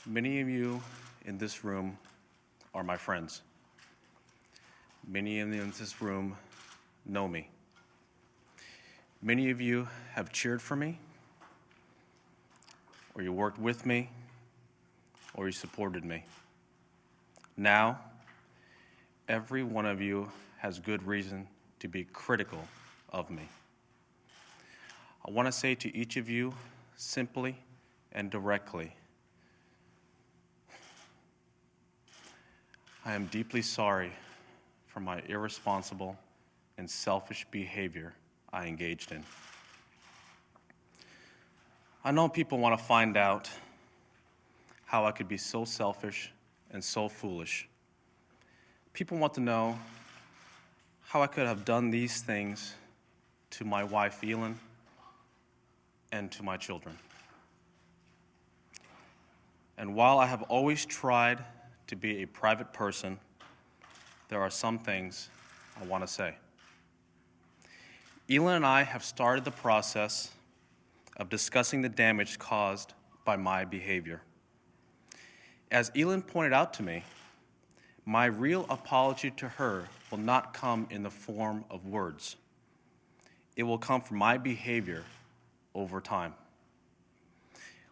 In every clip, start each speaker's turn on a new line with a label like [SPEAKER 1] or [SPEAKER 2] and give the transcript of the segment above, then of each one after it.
[SPEAKER 1] Many of you in this room are my friends. Many of you in this room know me. Many of you have cheered for me, or you worked with me, or you supported me. Now, every one of you has good reason to be critical of me. I want to say to each of you, simply and directly, I am deeply sorry for my irresponsible and selfish behavior I engaged in. I know people want to find out how I could be so selfish and so foolish. People want to know how I could have done these things to my wife, Elin, and to my children. And while I have always tried to be a private person, there are some things I want to say. Elin and I have started the process of discussing the damage caused by my behavior. As Elin pointed out to me, my real apology to her will not come in the form of words. It will come from my behavior over time.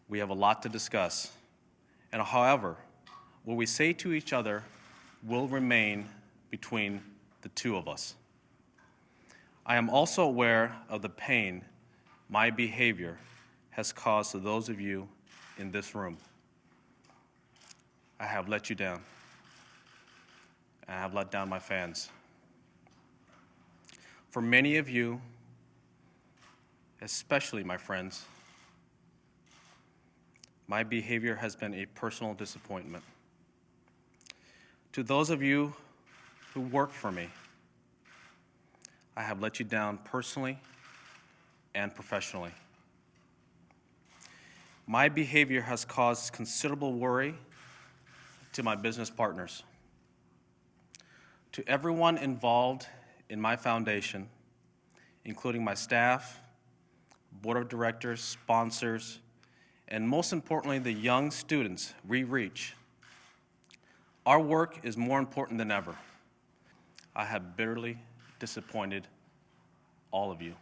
[SPEAKER 1] We have a lot to discuss, and however, what we say to each other will remain between the two of us. I am also aware of the pain my behavior has caused to those of you in this room. I have let you down. I have let down my fans. For many of you, especially my friends, my behavior has been a personal disappointment. To those of you who work for me, I have let you down personally and professionally. My behavior has caused considerable worry to my business partners. To everyone involved in my foundation, including my staff, board of directors, sponsors, and most importantly, the young students we reach, our work is more important than ever. I have bitterly disappointed all of you.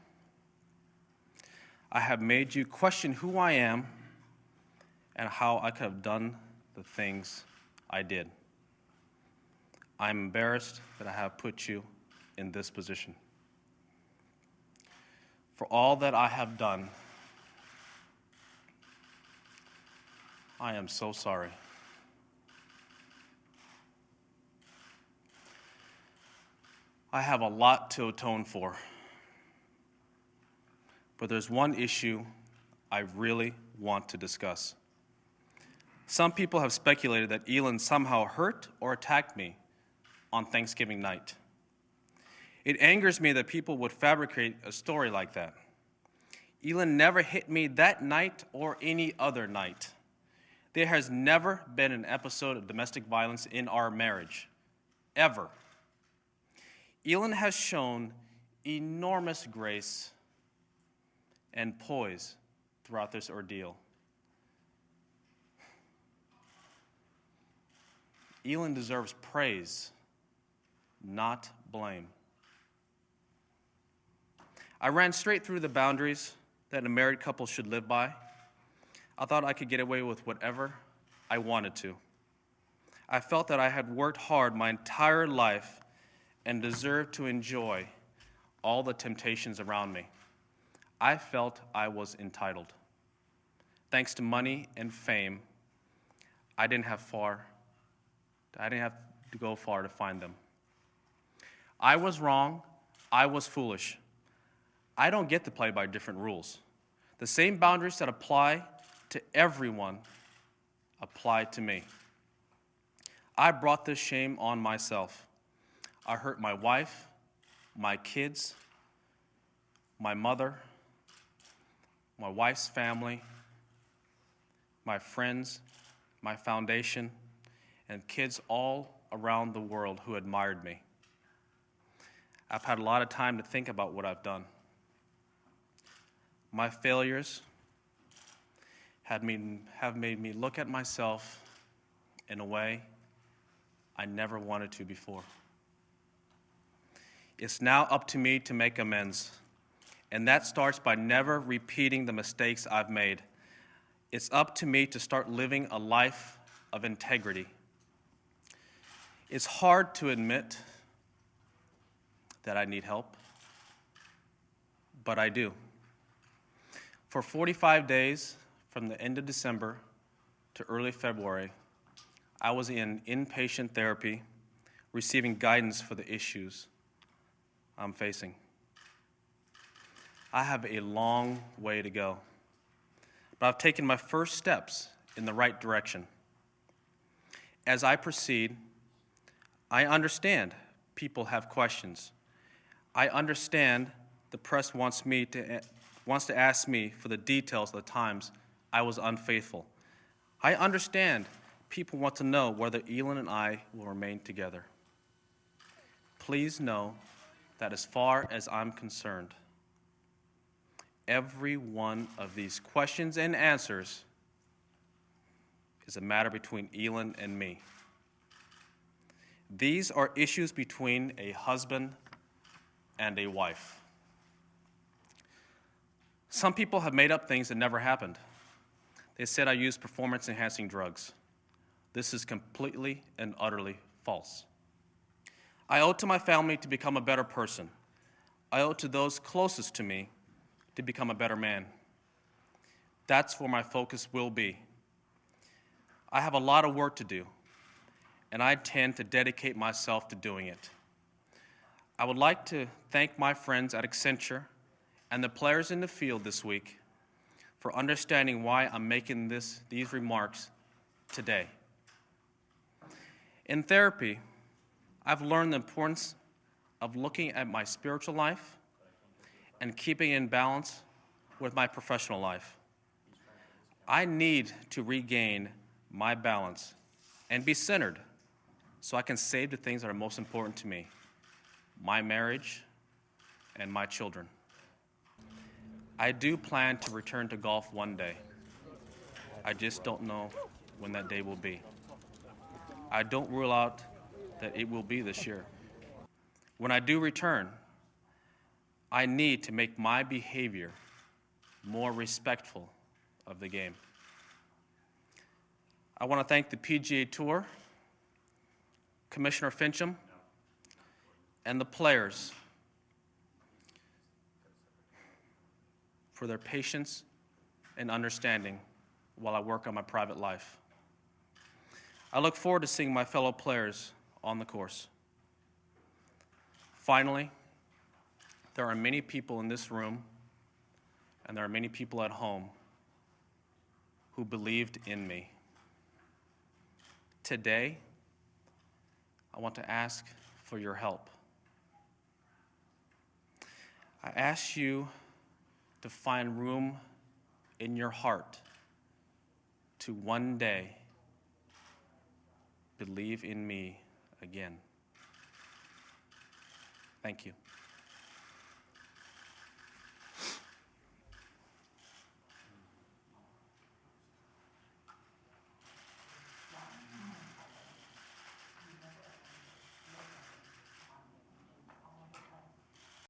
[SPEAKER 1] I have made you question who I am and how I could have done the things I did. I'm embarrassed that I have put you in this position. For all that I have done, I am so sorry. I have a lot to atone for, but there's one issue I really want to discuss. Some people have speculated that Elin somehow hurt or attacked me on Thanksgiving night. It angers me that people would fabricate a story like that. Elin never hit me that night or any other night. There has never been an episode of domestic violence in our marriage, ever. Elin has shown enormous grace and poise throughout this ordeal. Elin deserves praise, not blame. I ran straight through the boundaries that a married couple should live by. I thought I could get away with whatever I wanted to. I felt that I had worked hard my entire life and deserved to enjoy all the temptations around me. I felt I was entitled. Thanks to money and fame, I didn't have to go far to find them. I was wrong. I was foolish. I don't get to play by different rules. The same boundaries that apply to everyone apply to me. I brought this shame on myself. I hurt my wife, my kids, my mother, my wife's family, my friends, my foundation, and kids all around the world who admired me. I've had a lot of time to think about what I've done. My failures have made me look at myself in a way I never wanted to before. It's now up to me to make amends, and that starts by never repeating the mistakes I've made. It's up to me to start living a life of integrity. It's hard to admit that I need help, but I do. For 45 days, from the end of December to early February, I was in inpatient therapy, receiving guidance for the issues I'm facing. I have a long way to go, but I've taken my first steps in the right direction. As I proceed, I understand people have questions. I understand the press wants to ask me for the details of the times I was unfaithful. I understand people want to know whether Elin and I will remain together. Please know that as far as I'm concerned, every one of these questions and answers is a matter between Elin and me. These are issues between a husband and a wife. Some people have made up things that never happened. They said I used performance-enhancing drugs. This is completely and utterly false. I owe it to my family to become a better person. I owe it to those closest to me to become a better man. That's where my focus will be. I have a lot of work to do, and I intend to dedicate myself to doing it. I would like to thank my friends at Accenture and the players in the field this week for understanding why I'm making these remarks today. In therapy, I've learned the importance of looking at my spiritual life and keeping in balance with my professional life. I need to regain my balance and be centered so I can save the things that are most important to me, my marriage and my children. I do plan to return to golf one day. I just don't know when that day will be. I don't rule out that it will be this year. When I do return, I need to make my behavior more respectful of the game. I want to thank the PGA Tour, Commissioner Fincham, and the players for their patience and understanding while I work on my private life. I look forward to seeing my fellow players on the course. Finally, there are many people in this room and there are many people at home who believed in me. Today, I want to ask for your help. I ask you to find room in your heart to one day believe in me again. Thank you.